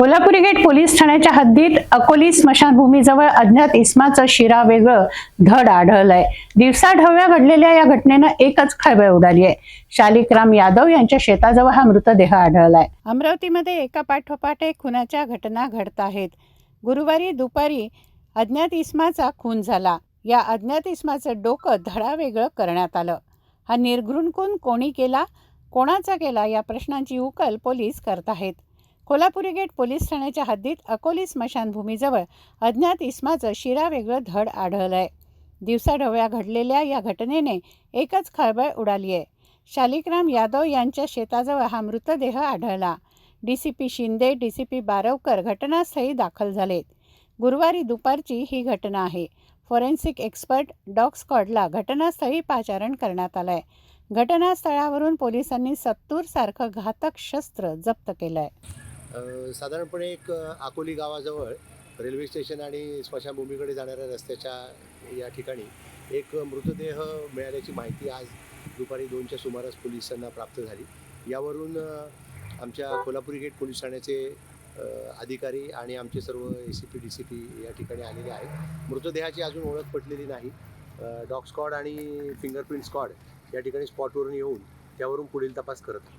Kolhapuri gate police ठाण्याच्या हद्दीत अकोली स्मशानभूमीजवळ अज्ञात इसमाचं शिरा वेगळं धड आढळलंय। दिवसाढवळ्या घडलेल्या या घटनेनं एकच खळबळ उडाली आहे। शालिग्राम यादव यांच्या शेताजवळ हा मृतदेह आढळलाय। अमरावतीमध्ये एका पाठोपाठ एक खुनाच्या घटना घडत आहेत। गुरुवारी दुपारी अज्ञात इसमाचा खून झाला। या अज्ञात इसमाचं डोकं धडावेगळं करण्यात आलं। हा निर्घृण खून कोणी केला, कोणाचा केला या प्रश्नांची उकल पोलीस करत आहेत। कोल्हापुरी गेट पोलीस ठाण्याच्या हद्दीत अकोली स्मशानभूमीजवळ अज्ञात इसमाचं शिरा वेगळं धड आढळलंय। दिवसाढवळ्या घडलेल्या या घटनेने एकच खळबळ उडाली आहे। शालिग्राम यादव यांच्या शेताजवळ हा मृतदेह आढळला। DCP शिंदे, DCP बारवकर घटनास्थळी दाखल झालेत। गुरुवारी दुपारची ही घटना आहे। फॉरेन्सिक एक्सपर्ट डॉग स्क्वॉडला घटनास्थळी पाचारण करण्यात आलंय। घटनास्थळावरून पोलिसांनी 70 सारखं घातक शस्त्र जप्त केलंय। साधारणपणे एक अकोली गावाजवळ रेल्वे स्टेशन आणि स्मशानभूमीकडे जाणाऱ्या रस्त्याच्या या ठिकाणी एक मृतदेह मिळाल्याची माहिती आज दुपारी 2च्या सुमारास पोलिसांना प्राप्त झाली। यावरून आमच्या कोल्हापुरी गेट पोलीस ठाण्याचे अधिकारी आणि आमचे सर्व ACP DCP या ठिकाणी आलेले आहेत। मृतदेहाची अजून ओळख पटलेली नाही। डॉग स्क्वॉड आणि फिंगरप्रिंट स्क्वॉड या ठिकाणी स्पॉटवरून येऊन त्यावरून पुढील तपास करत